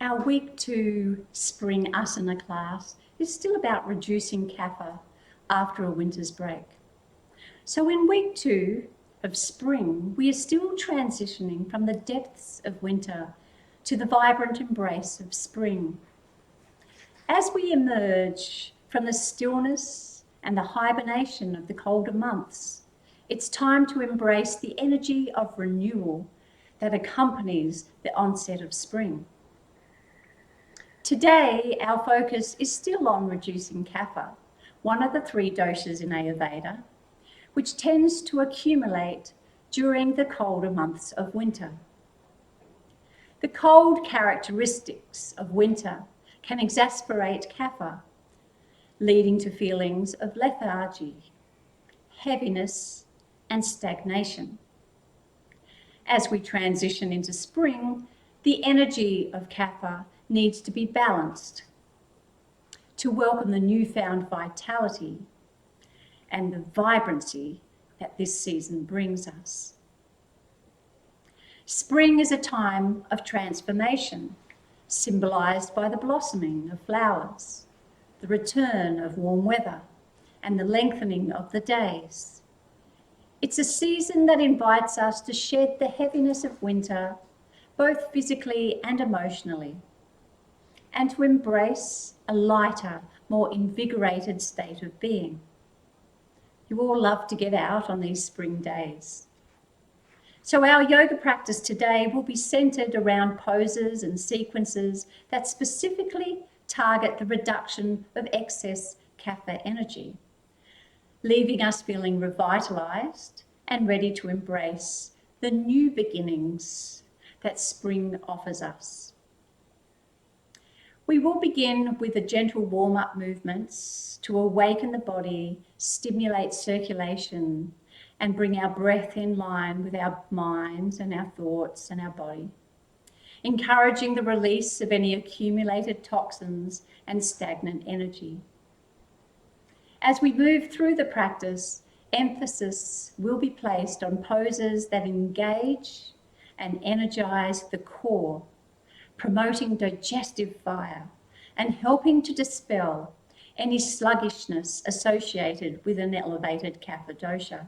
Our week 2 spring Asana class is still about reducing Kapha after a winter's break. So in week 2 of spring, we are still transitioning from the depths of winter to the vibrant embrace of spring. As we emerge from the stillness and the hibernation of the colder months, it's time to embrace the energy of renewal that accompanies the onset of spring. Today, our focus is still on reducing Kapha, one of the 3 doshas in Ayurveda, which tends to accumulate during the colder months of winter. The cold characteristics of winter can exacerbate Kapha, leading to feelings of lethargy, heaviness, and stagnation. As we transition into spring, the energy of Kapha needs to be balanced to welcome the newfound vitality and the vibrancy that this season brings us. Spring is a time of transformation, symbolised by the blossoming of flowers, the return of warm weather, and the lengthening of the days. It's a season that invites us to shed the heaviness of winter, both physically and emotionally, and to embrace a lighter, more invigorated state of being. You all love to get out on these spring days. So our yoga practice today will be centred around poses and sequences that specifically target the reduction of excess Kapha energy, leaving us feeling revitalised and ready to embrace the new beginnings that spring offers us. We will begin with the gentle warm-up movements to awaken the body, stimulate circulation, and bring our breath in line with our minds and our thoughts and our body, encouraging the release of any accumulated toxins and stagnant energy. As we move through the practice, emphasis will be placed on poses that engage and energise the core, promoting digestive fire and helping to dispel any sluggishness associated with an elevated Kapha dosha.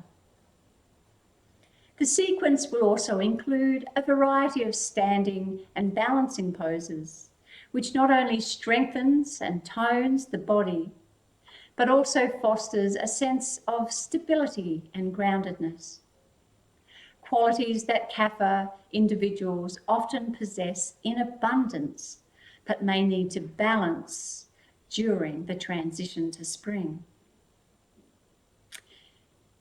The sequence will also include a variety of standing and balancing poses, which not only strengthens and tones the body, but also fosters a sense of stability and groundedness, qualities that Kapha individuals often possess in abundance, but may need to balance during the transition to spring.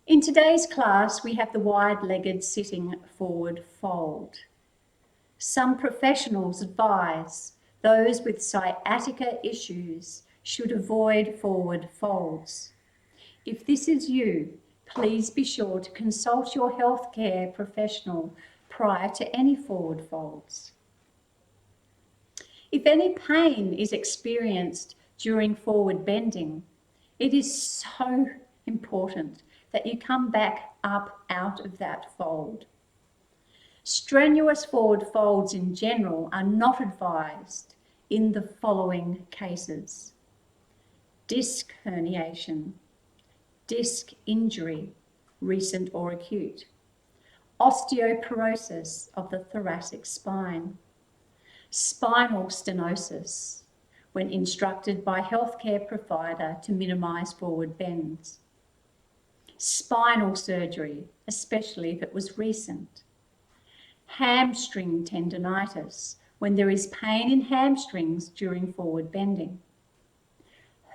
In today's class, we have the wide-legged sitting forward fold. Some professionals advise those with sciatica issues should avoid forward folds. If this is you, please be sure to consult your healthcare professional prior to any forward folds. If any pain is experienced during forward bending, it is so important that you come back up out of that fold. Strenuous forward folds in general are not advised in the following cases: disc herniation, disc injury, recent or acute, osteoporosis of the thoracic spine, spinal stenosis, when instructed by healthcare provider to minimise forward bends, spinal surgery, especially if it was recent, hamstring tendonitis, when there is pain in hamstrings during forward bending,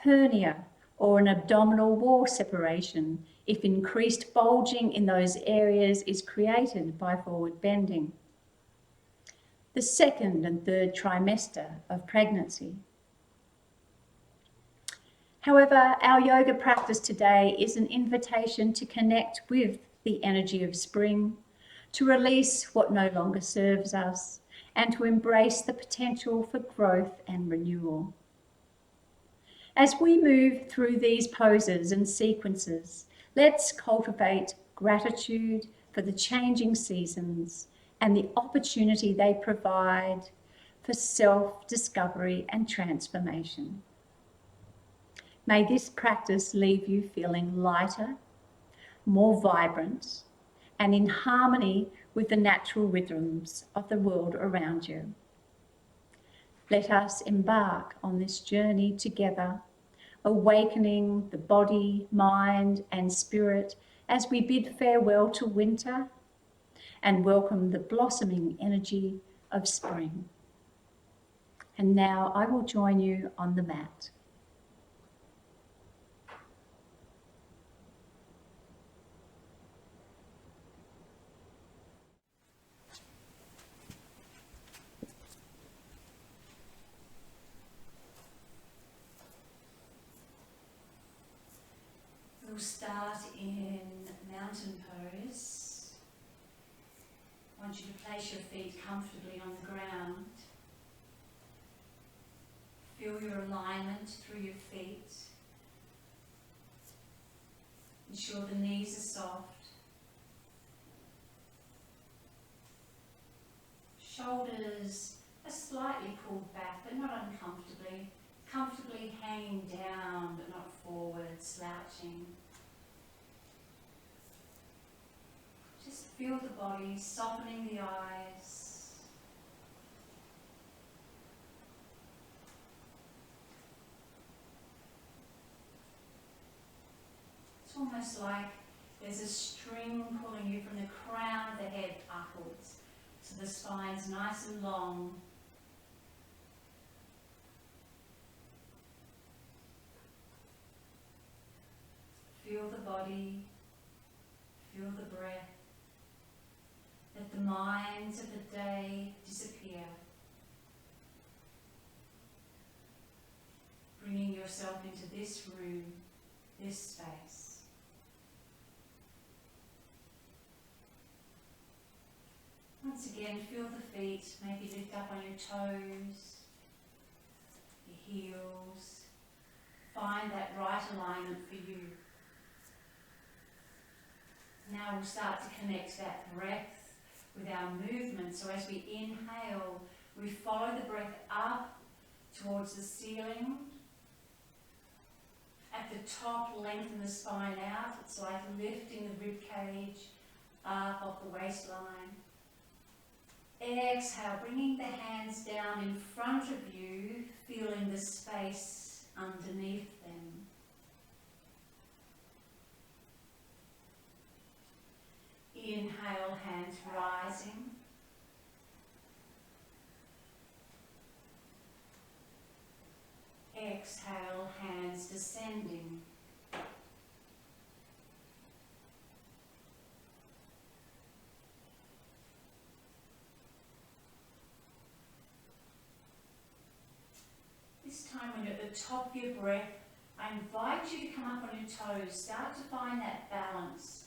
hernia or an abdominal wall separation if increased bulging in those areas is created by forward bending, the 2nd and 3rd trimester of pregnancy. However, our yoga practice today is an invitation to connect with the energy of spring, to release what no longer serves us, and to embrace the potential for growth and renewal. As we move through these poses and sequences, let's cultivate gratitude for the changing seasons and the opportunity they provide for self-discovery and transformation. May this practice leave you feeling lighter, more vibrant, and in harmony with the natural rhythms of the world around you. Let us embark on this journey together, awakening the body, mind, and spirit as we bid farewell to winter and welcome the blossoming energy of spring. And now I will join you on the mat. We'll start in mountain pose. I want you to place your feet comfortably on the ground. Feel your alignment through your feet. Ensure the knees are soft. Shoulders are slightly pulled back, but not uncomfortably. Comfortably hanging down, but not forward, slouching. Just feel the body softening the eyes. It's almost like there's a string pulling you from the crown of the head upwards, so the spine's nice and long. Feel the body, feel the breath. Let the minds of the day disappear. Bringing yourself into this room, this space. Once again, feel the feet, maybe lift up on your toes, your heels. Find that right alignment for you. Now we'll start to connect that breath with our movement. So as we inhale, we follow the breath up towards the ceiling. At the top, lengthen the spine out. It's like lifting the rib cage up off the waistline. Exhale, bringing the hands down in front of you, feeling the space underneath them. Inhale, hands rising. Exhale, hands descending. This time when you're at the top of your breath, I invite you to come up on your toes. Start to find that balance.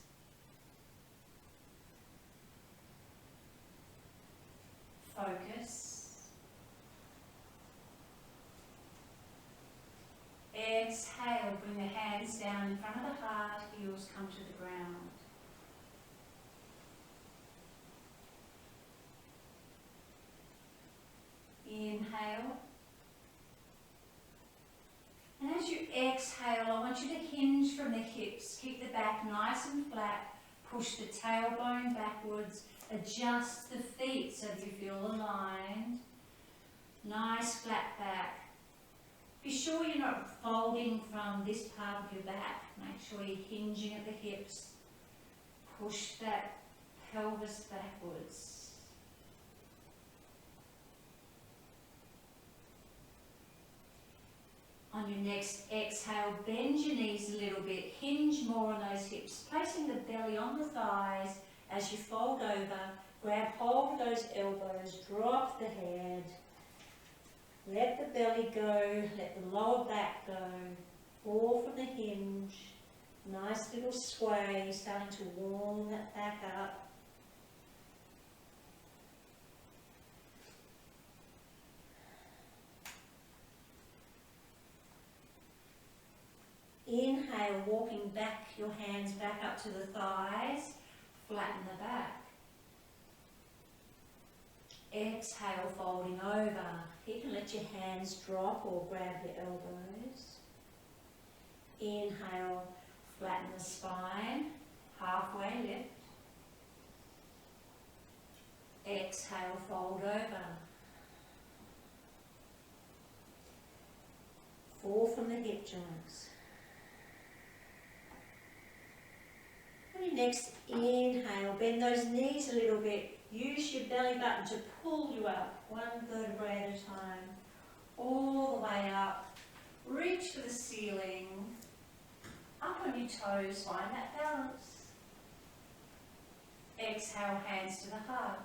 Focus. Exhale, bring the hands down in front of the heart, heels come to the ground. Inhale. And as you exhale, I want you to hinge from the hips. Keep the back nice and flat. Push the tailbone backwards. Adjust the feet so that you feel aligned. Nice flat back. Be sure you're not folding from this part of your back. Make sure you're hinging at the hips. Push that pelvis backwards. On your next exhale, bend your knees a little bit. Hinge more on those hips. Placing the belly on the thighs as you fold over. Grab hold of those elbows. Drop the head. Let the belly go, let the lower back go, fall from the hinge, nice little sway, starting to warm that back up. Inhale, walking back, your hands back up to the thighs, flatten the back. Exhale, folding over. You can let your hands drop or grab your elbows. Inhale, flatten the spine, halfway lift. Exhale, fold over. Fall from the hip joints. On your next inhale, bend those knees a little bit. Use your belly button to pull you up, one vertebrae at a time. All the way up. Reach for the ceiling. Up on your toes, find that balance. Exhale, hands to the heart.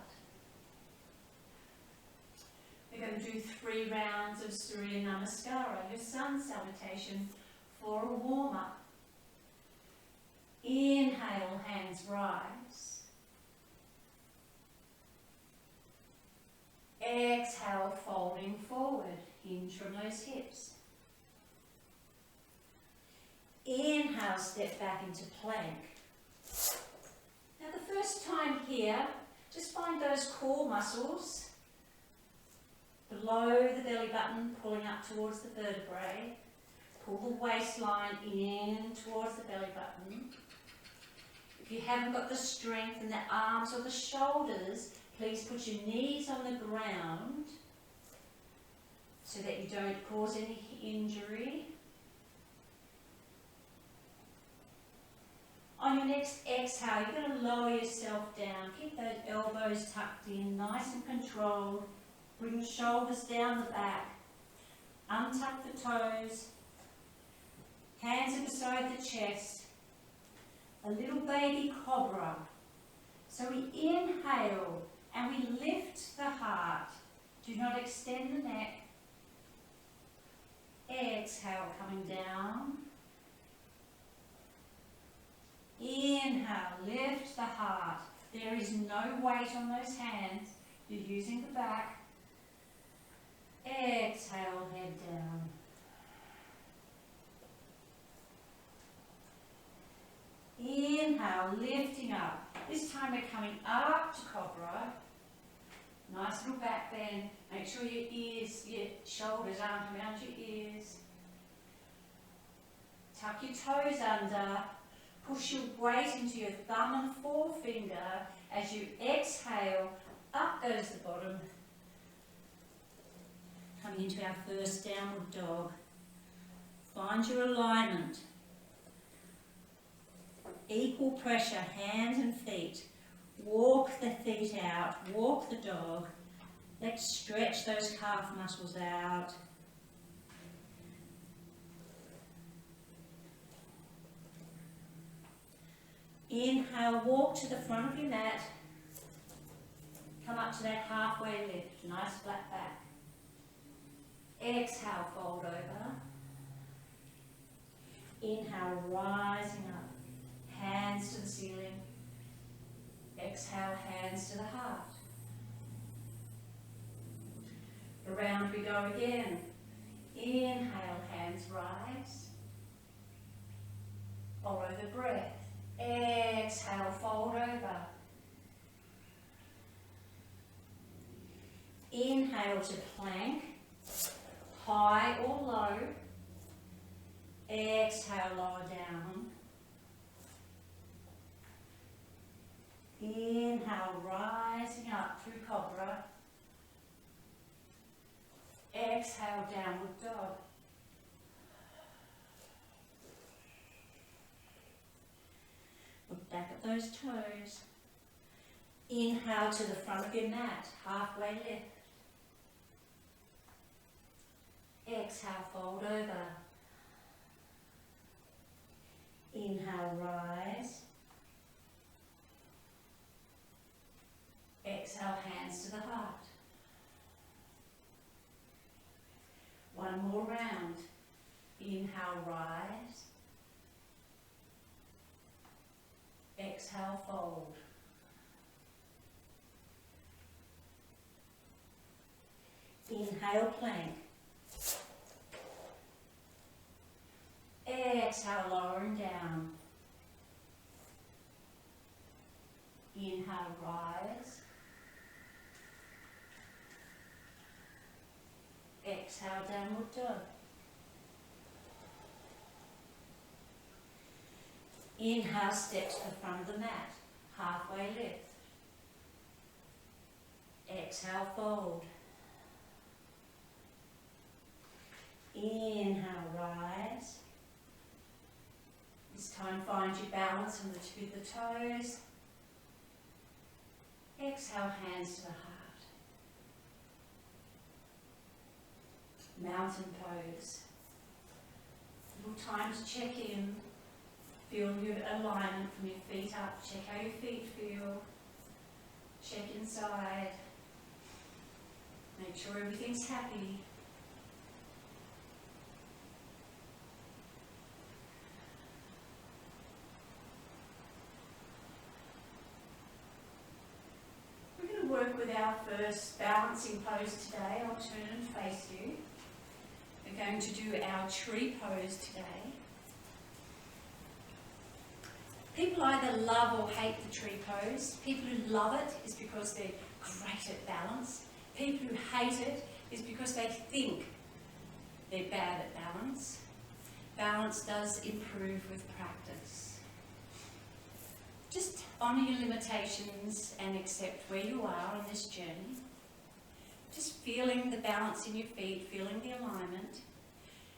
We're going to do 3 rounds of Surya Namaskara, your sun salutation, for a warm-up. Inhale, hands rise. Exhale, folding forward, hinge from those hips. Inhale, step back into plank. Now the first time here, just find those core muscles below the belly button, pulling up towards the vertebrae. Pull the waistline in towards the belly button. If you haven't got the strength in the arms or the shoulders, please put your knees on the ground so that you don't cause any injury. On your next exhale, you're going to lower yourself down. Keep those elbows tucked in, nice and controlled. Bring the shoulders down the back. Untuck the toes. Hands are beside the chest. A little baby cobra. So we inhale and we lift the heart. Do not extend the neck. Exhale, coming down. Inhale, lift the heart. There is no weight on those hands. You're using the back. Exhale, head down. Inhale, lifting up. This time we're coming up to cobra. Nice little back bend. Make sure your ears, your shoulders aren't around your ears. Tuck your toes under. Push your weight into your thumb and forefinger. As you exhale, up goes the bottom. Coming into our first downward dog. Find your alignment. Equal pressure, hands and feet. Walk the feet out, walk the dog. Let's stretch those calf muscles out. Inhale, walk to the front of your mat. Come up to that halfway lift, nice flat back. Exhale, fold over. Inhale, rising up. Hands to the ceiling. Exhale, hands to the heart. Around we go again. Inhale, hands rise. Follow the breath. Exhale, fold over. Inhale to plank, high or low. Exhale, lower down. Inhale, rising up through cobra. Exhale, downward dog. Look back at those toes. Inhale to the front of your mat, halfway lift. Exhale, fold over. Inhale, rise. Exhale, hands to the heart. One more round. Inhale, rise. Exhale, fold. Inhale, plank. Exhale, lowering down. Inhale, rise. Exhale, downward dog. Inhale, step to the front of the mat, halfway lift. Exhale, fold. Inhale, rise. This time find your balance on the tip of the toes. Exhale, hands to the heart. Mountain pose. Little time to check in. Feel your alignment from your feet up. Check how your feet feel. Check inside. Make sure everything's happy. We're going to work with our first balancing pose today. I'll turn and face you. We're going to do our tree pose today. People either love or hate the tree pose. People who love it is because they're great at balance. People who hate it is because they think they're bad at balance. Balance does improve with practice. Just honour your limitations and accept where you are on this journey. Just feeling the balance in your feet, feeling the alignment.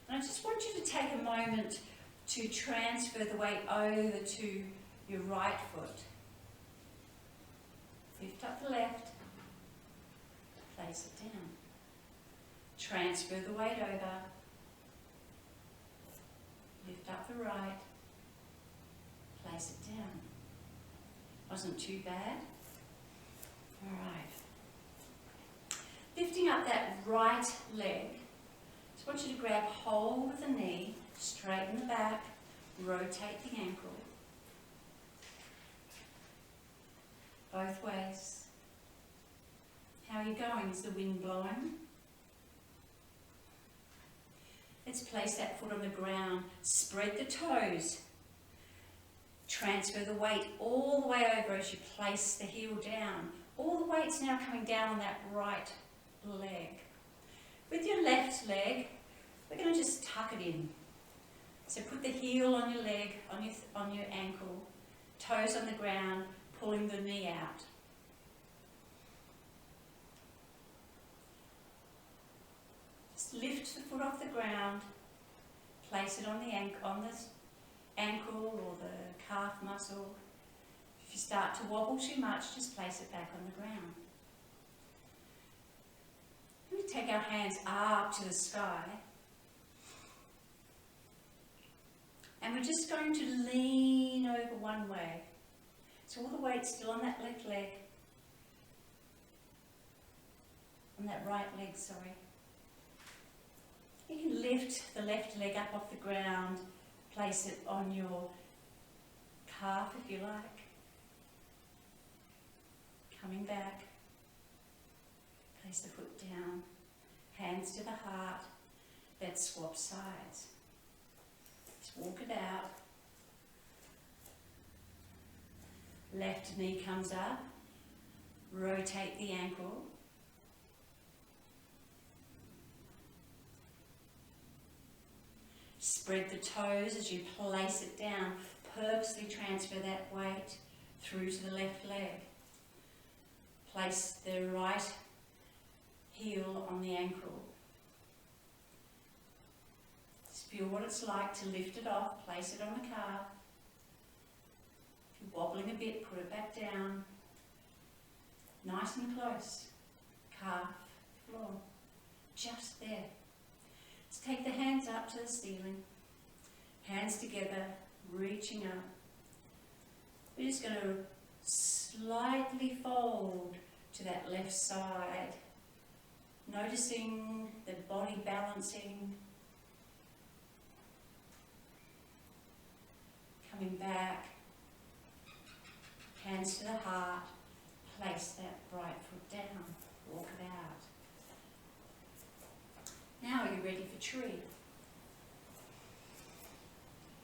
And I just want you to take a moment to transfer the weight over to your right foot. Lift up the left, place it down. Transfer the weight over, lift up the right, place it down. Wasn't too bad. Alright. Lifting up that right leg, just want you to grab hold of the knee, straighten the back, rotate the ankle. Both ways. How are you going? Is the wind blowing? Let's place that foot on the ground. Spread the toes. Transfer the weight all the way over as you place the heel down. All the weight's now coming down on that right leg. With your left leg, we're going to just tuck it in. So put the heel on your leg, on your ankle, toes on the ground, pulling the knee out. Just lift the foot off the ground, place it on the ankle or the calf muscle. If you start to wobble too much, just place it back on the ground. We take our hands up to the sky. And we're just going to lean over one way. So all the weight's still on that left leg. On that right leg, sorry. You can lift the left leg up off the ground, place it on your calf if you like. Coming back. Place the foot down. Hands to the heart. Let's swap sides. Walk it out. Left knee comes up. Rotate the ankle. Spread the toes as you place it down. Purposely transfer that weight through to the left leg. Place the right heel on the ankle. Feel what it's like to lift it off, place it on the calf. If you're wobbling a bit, put it back down. Nice and close. Calf, floor. Just there. Let's take the hands up to the ceiling. Hands together, reaching up. We're just going to slightly fold to that left side. Noticing the body balancing. Coming back, hands to the heart, place that right foot down, walk it out. Now are you ready for tree?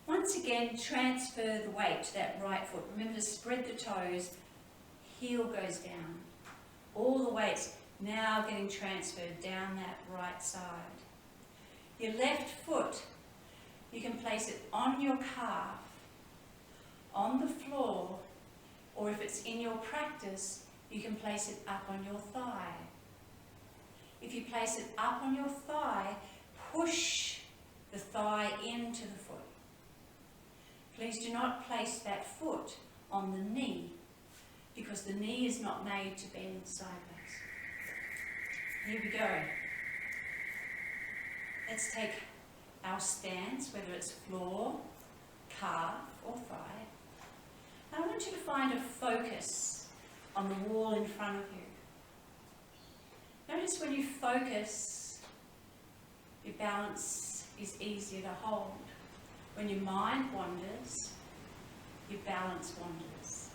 Once again, transfer the weight to that right foot. Remember to spread the toes, heel goes down. All the weight's now getting transferred down that right side. Your left foot, you can place it on your calf, on the floor, or if it's in your practice, you can place it up on your thigh. If you place it up on your thigh, push the thigh into the foot. Please do not place that foot on the knee, because the knee is not made to bend sideways. Here we go. Let's take our stance, whether it's floor, calf or thigh. And I want you to find a focus on the wall in front of you. Notice when you focus, your balance is easier to hold. When your mind wanders, your balance wanders.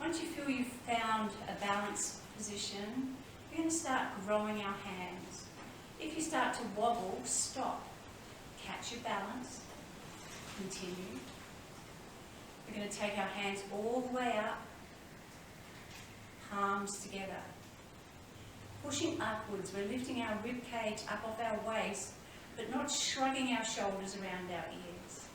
Once you feel you've found a balanced position, we're going to start growing our hands. If you start to wobble, stop. Catch your balance. Continue. We're going to take our hands all the way up, palms together. Pushing upwards, we're lifting our rib cage up off our waist, but not shrugging our shoulders around our ears.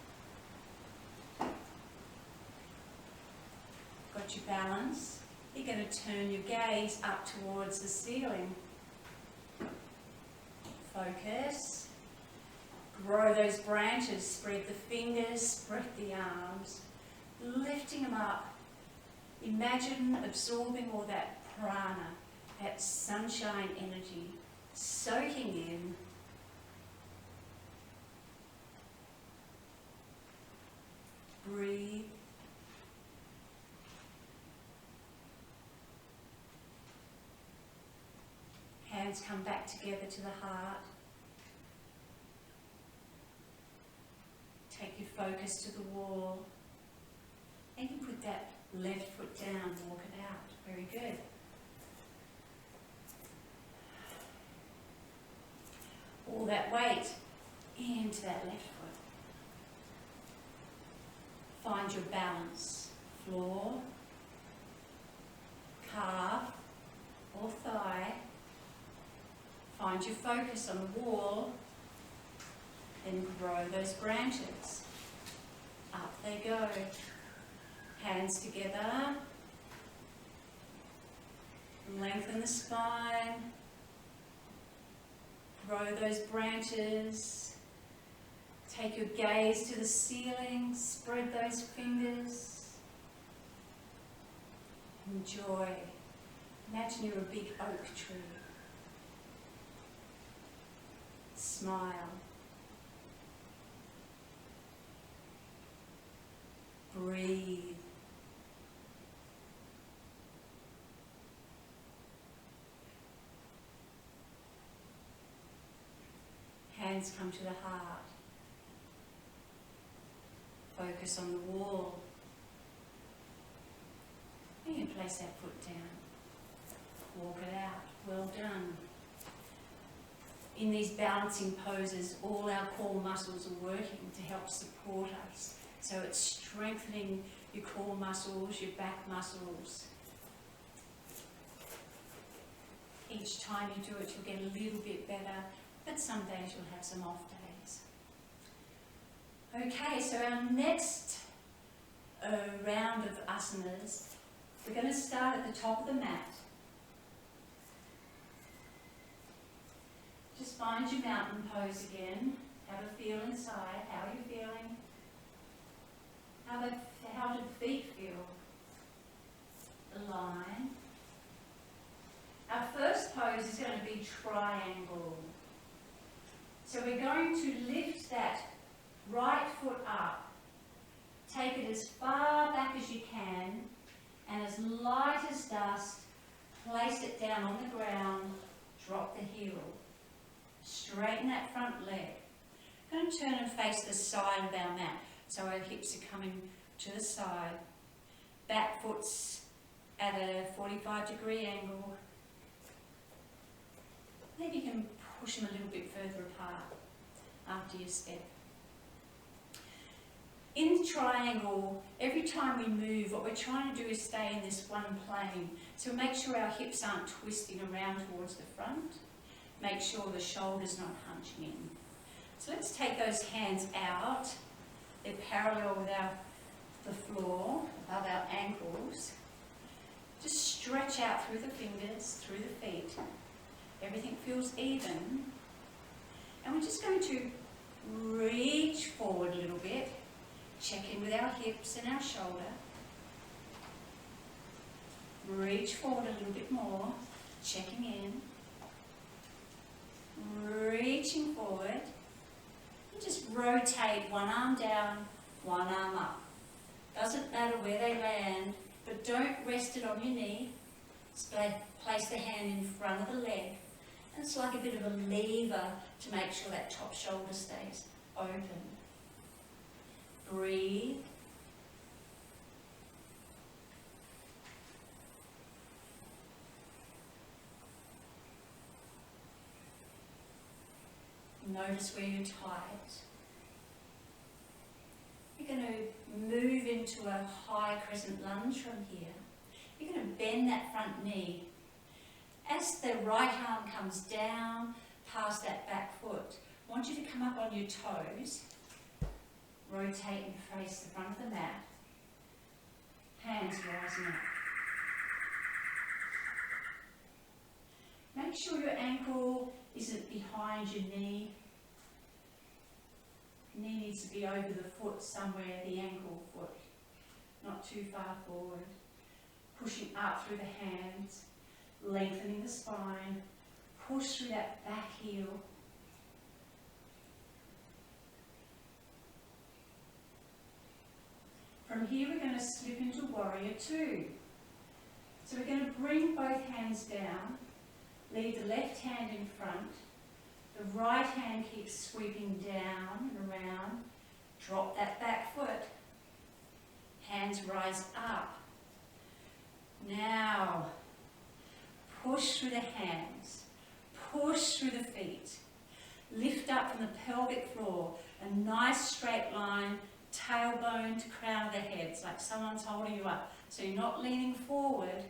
Got your balance? You're going to turn your gaze up towards the ceiling. Focus. Grow those branches, spread the fingers, spread the arms, lifting them up. Imagine absorbing all that prana, that sunshine energy, soaking in. Breathe. Hands come back together to the heart. Take your focus to the wall. And you can put that left foot down, walk it out. Very good. All that weight into that left foot. Find your balance. Floor, calf or thigh. Find your focus on the wall. Then grow those branches. Up they go. Hands together. Lengthen the spine. Grow those branches. Take your gaze to the ceiling. Spread those fingers. Enjoy. Imagine you're a big oak tree. Smile. Breathe. Hands come to the heart. Focus on the wall. You can place that foot down. Walk it out. Well done. In these balancing poses, all our core muscles are working to help support us. So it's strengthening your core muscles, your back muscles. Each time you do it, you'll get a little bit better, but some days you'll have some off days. Okay, so our next round of asanas, we're going to start at the top of the mat. Just find your mountain pose again. Have a feel inside. How are you feeling? How do the feet feel? Align. Our first pose is going to be triangle. So we're going to lift that right foot up. Take it as far back as you can, and as light as dust, place it down on the ground, drop the heel. Straighten that front leg. I'm going to turn and face the side of our mat. So our hips are coming to the side. Back foot's at a 45-degree angle. Maybe you can push them a little bit further apart after you step. In the triangle, every time we move, what we're trying to do is stay in this one plane. So make sure our hips aren't twisting around towards the front. Make sure the shoulder's not hunching in. So let's take those hands out. They're parallel with the floor, above our ankles. Just stretch out through the fingers, through the feet. Everything feels even. And we're just going to reach forward a little bit. Check in with our hips and our shoulder. Reach forward a little bit more. Checking in. Reaching forward. And just rotate one arm down, one arm up. Doesn't matter where they land, but don't rest it on your knee. Just place the hand in front of the leg. And it's like a bit of a lever to make sure that top shoulder stays open. Breathe. Notice where you're tight. You're going to move into a high crescent lunge from here. You're going to bend that front knee. As the right arm comes down past that back foot, I want you to come up on your toes. Rotate and face the front of the mat. Hands rising up. Make sure your ankle isn't behind your knee. Knee needs to be over the foot somewhere, the ankle foot, not too far forward. Pushing up through the hands, lengthening the spine, push through that back heel. From here we're going to slip into Warrior Two. So we're going to bring both hands down, leave the left hand in front, the right hand keeps sweeping down and around, drop that back foot, hands rise up. Now, push through the hands, push through the feet, lift up from the pelvic floor, a nice straight line, tailbone to crown of the head. It's like someone's holding you up. So you're not leaning forward,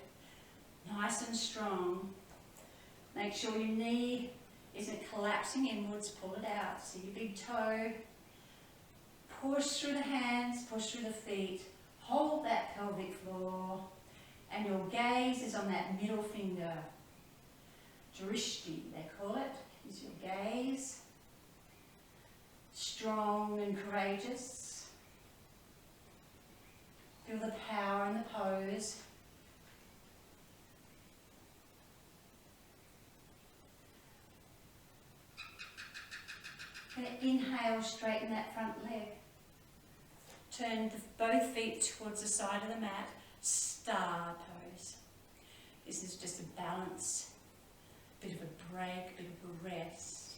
nice and strong. Make sure your knee isn't collapsing inwards, pull it out. See your big toe. Push through the hands, push through the feet. Hold that pelvic floor. And your gaze is on that middle finger. Drishti, they call it, is your gaze. Strong and courageous. Feel the power in the pose. Going to inhale, straighten that front leg. Turn both feet towards the side of the mat. Star pose. This is just a balance, bit of a break, bit of a rest.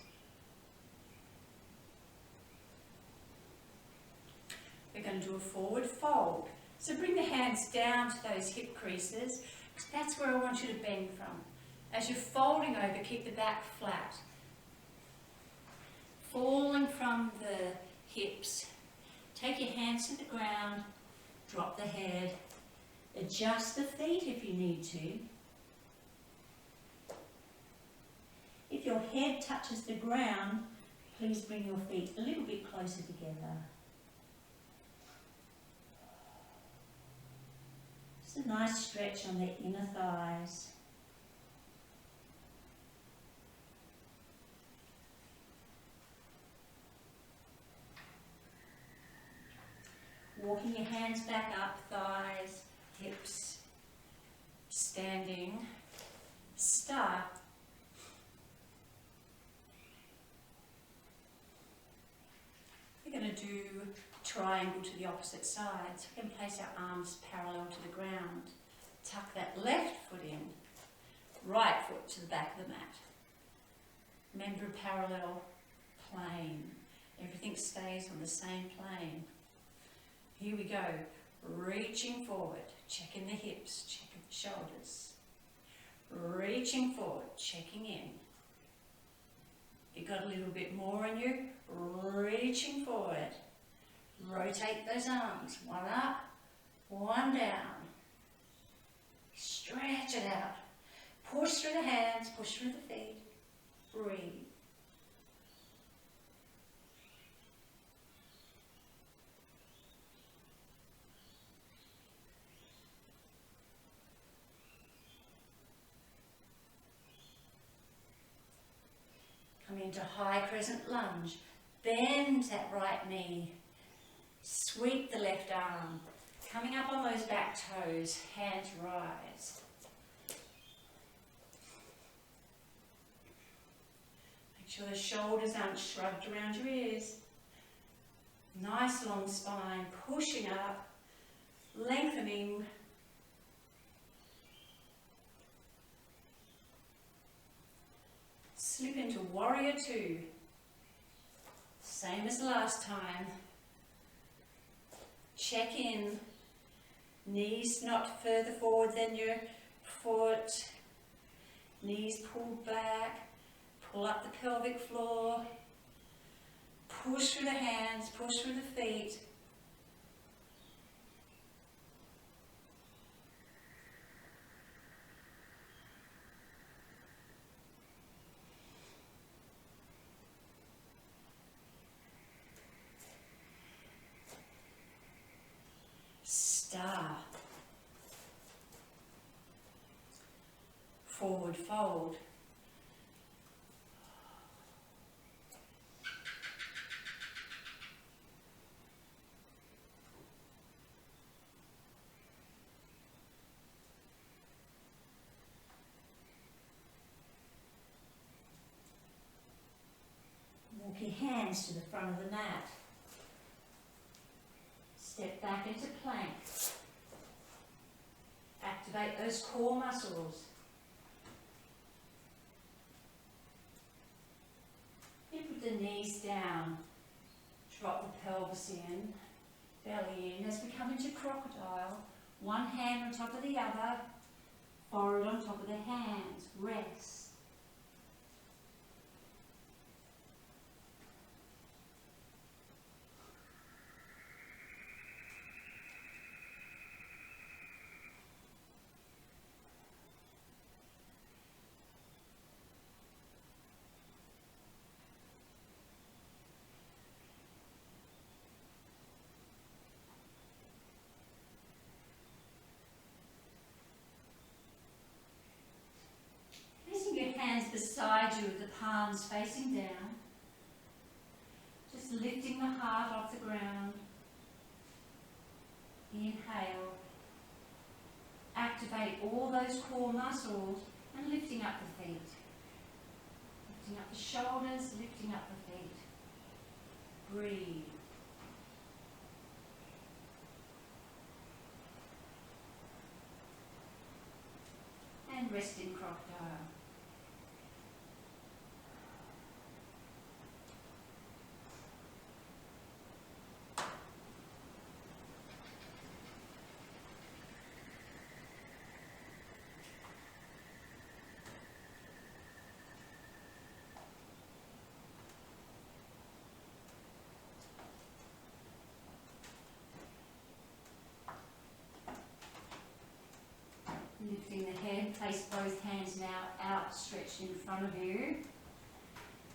We're going to do a forward fold. So bring the hands down to those hip creases. That's where I want you to bend from. As you're folding over, keep the back flat. Falling from the hips. Take your hands to the ground, drop the head. Adjust the feet if you need to. If your head touches the ground, please bring your feet a little bit closer together. Just a nice stretch on the inner thighs. Walking your hands back up, thighs, hips, standing, star. We're going to do triangle to the opposite side. So we can place our arms parallel to the ground. Tuck that left foot in, right foot to the back of the mat. Remember a parallel plane. Everything stays on the same plane. Here we go. Reaching forward, checking the hips, checking the shoulders. Reaching forward, checking in. You got a little bit more in you. Reaching forward. Rotate those arms. One up, one down. Stretch it out. Push through the hands, push through the feet. Breathe. Come into high crescent lunge. Bend that right knee. Sweep the left arm. Coming up on those back toes, hands rise. Make sure the shoulders aren't shrugged around your ears. Nice long spine, pushing up, lengthening. Slip into warrior two. Same as last time. Check in. Knees not further forward than your foot. Knees pulled back. Pull up the pelvic floor. Push through the hands, push through the feet. Star. Forward fold. Walk your hands to the front of the mat. Step back into plank. Activate those core muscles. Then put the knees down. Drop the pelvis in, belly in as we come into crocodile. One hand on top of the other, forehead on top of the hands. Rest. Hands beside you with the palms facing down. Just lifting the heart off the ground. Inhale. Activate all those core muscles and lifting up the feet. Lifting up the shoulders, lifting up the feet. Breathe. And rest in crocodile. Lifting the head, place both hands now outstretched in front of you.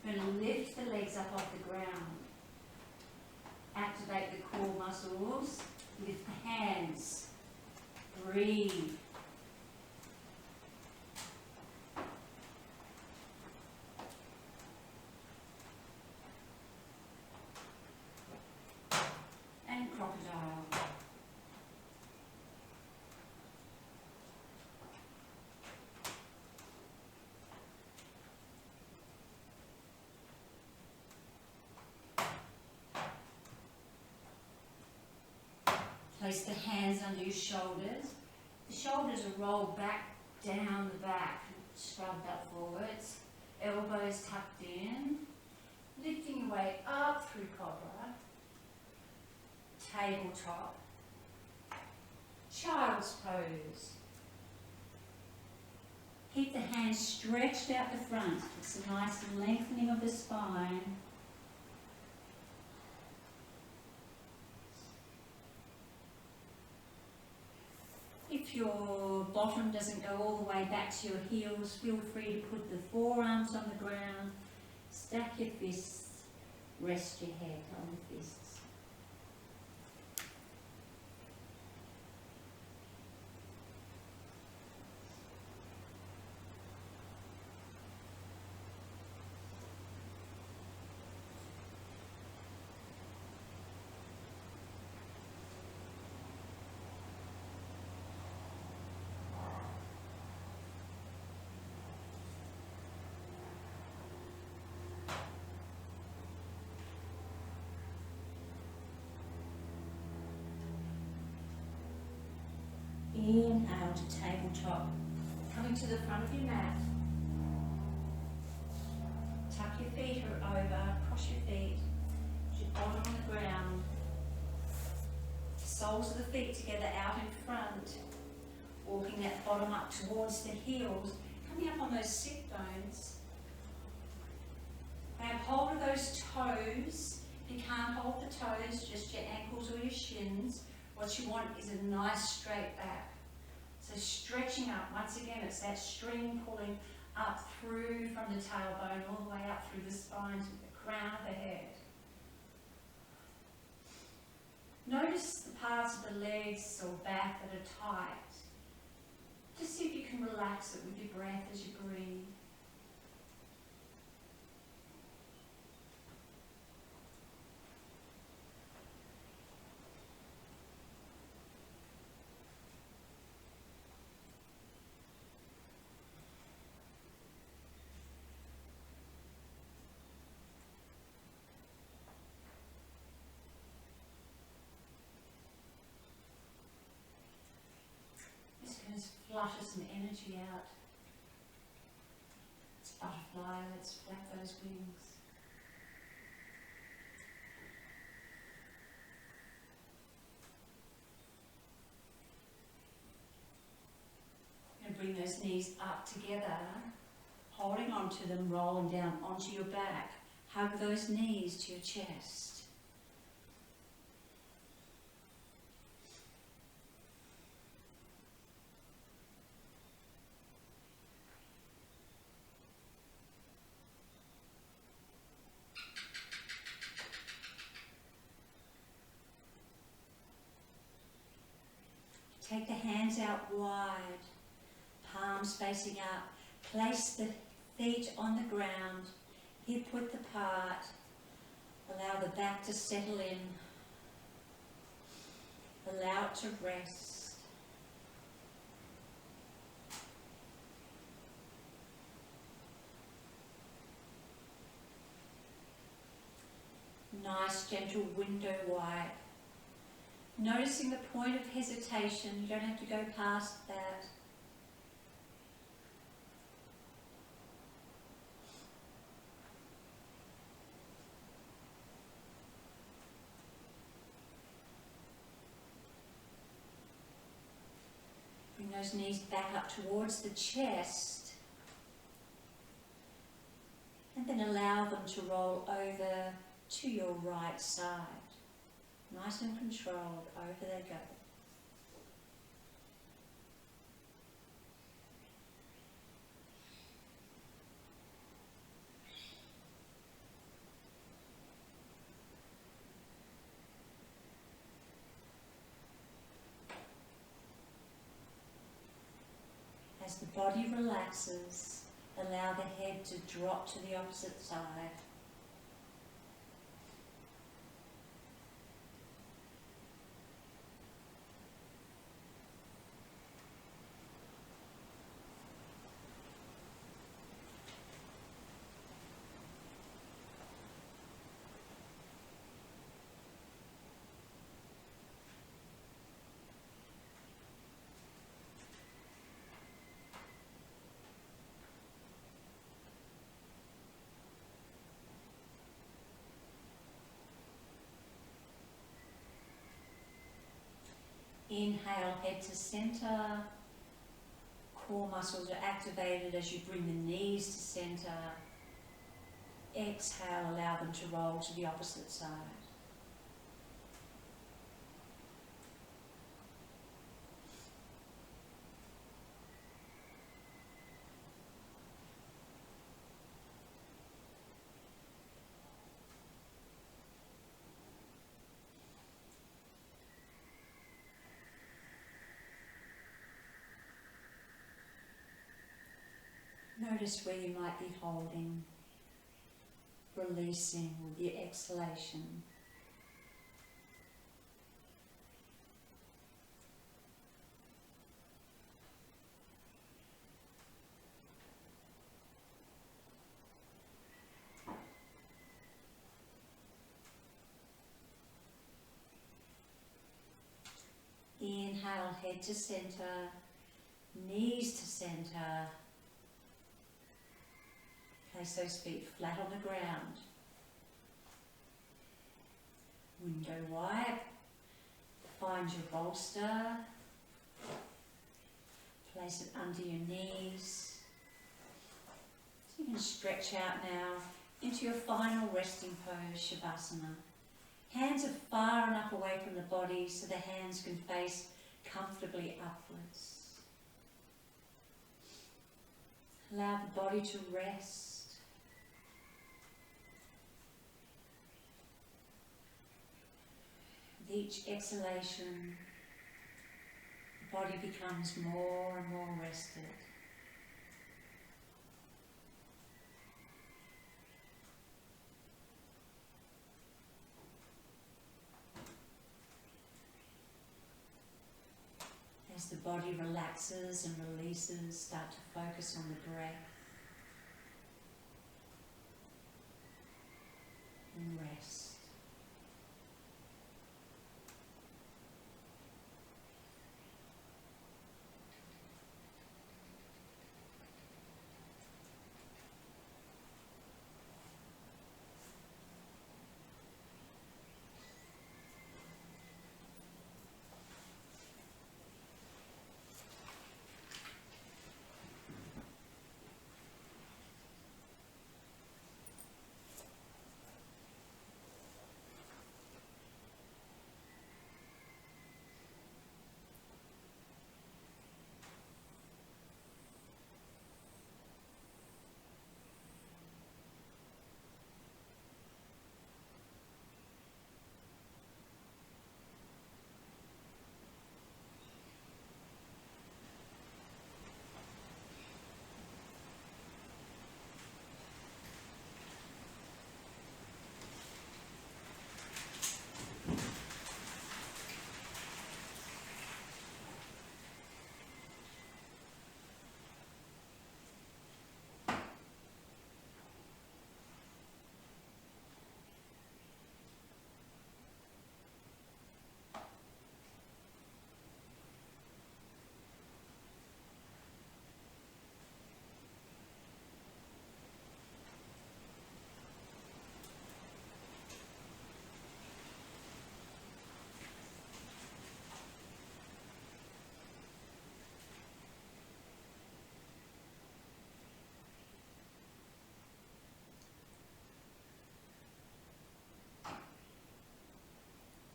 We're going to lift the legs up off the ground. Activate the core muscles. Lift the hands. Breathe. And crocodile. Place the hands under your shoulders. The shoulders are rolled back, down the back, shrugged up forwards. Elbows tucked in. Lifting your weight up through cobra. Tabletop. Child's pose. Keep the hands stretched out the front. It's a nice lengthening of the spine. If if your bottom doesn't go all the way back to your heels, feel free to put the forearms on the ground, stack your fists, rest your head on the fists. Inhale to tabletop. Coming to the front of your mat. Tuck your feet over, cross your feet. Put your bottom on the ground. Soles of the feet together out in front. Walking that bottom up towards the heels. Coming up on those sit bones. Grab hold of those toes. If you can't hold the toes, just your ankles or your shins. What you want is a nice straight back. So stretching up, once again, it's that string pulling up through from the tailbone all the way up through the spine to the crown of the head. Notice the parts of the legs or back that are tight. Just see if you can relax it with your breath as you breathe. Flutter some energy out. It's butterfly, let's flap those wings. And bring those knees up together, holding onto them, rolling down onto your back. Hug those knees to your chest. Take the hands out wide, palms facing up. Place the feet on the ground, hip width apart. Allow the back to settle in. Allow it to rest. Nice gentle window wipe. Noticing the point of hesitation, you don't have to go past that. Bring those knees back up towards the chest. And then allow them to roll over to your right side. Nice and controlled, over they go. As the body relaxes, allow the head to drop to the opposite side. Inhale, head to center. Core muscles are activated as you bring the knees to center. Exhale, allow them to roll to the opposite side. Notice where you might be holding, releasing with your exhalation. Inhale, head to center, knees to center. Place those feet flat on the ground. Window wide. Find your bolster. Place it under your knees. So you can stretch out now into your final resting pose, Shavasana. Hands are far enough away from the body so the hands can face comfortably upwards. Allow the body to rest. With each exhalation, the body becomes more and more rested. As the body relaxes and releases, start to focus on the breath and rest.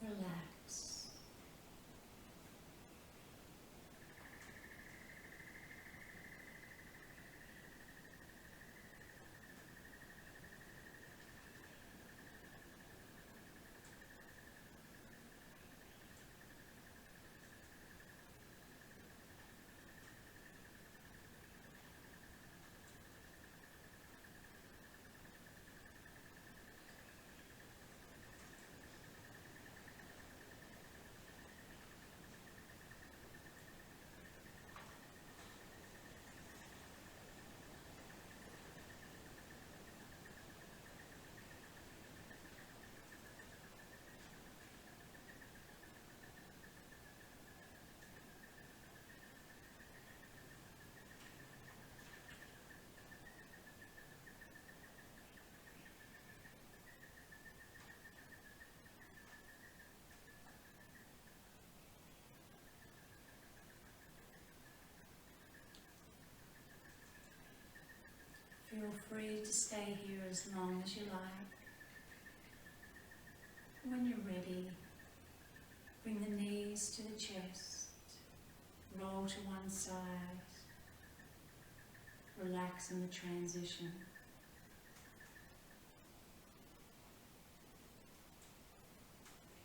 Relax. Feel free to stay here as long as you like. When you're ready, bring the knees to the chest, roll to one side, relax in the transition.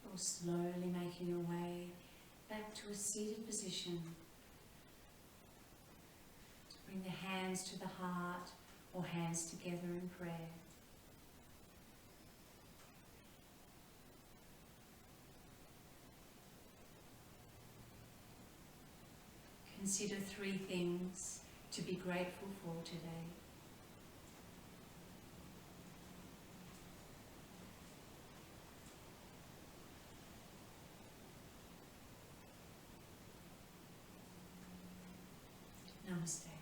Or slowly making your way back to a seated position. Bring the hands to the heart or hands together in prayer. Consider 3 things to be grateful for today. Namaste.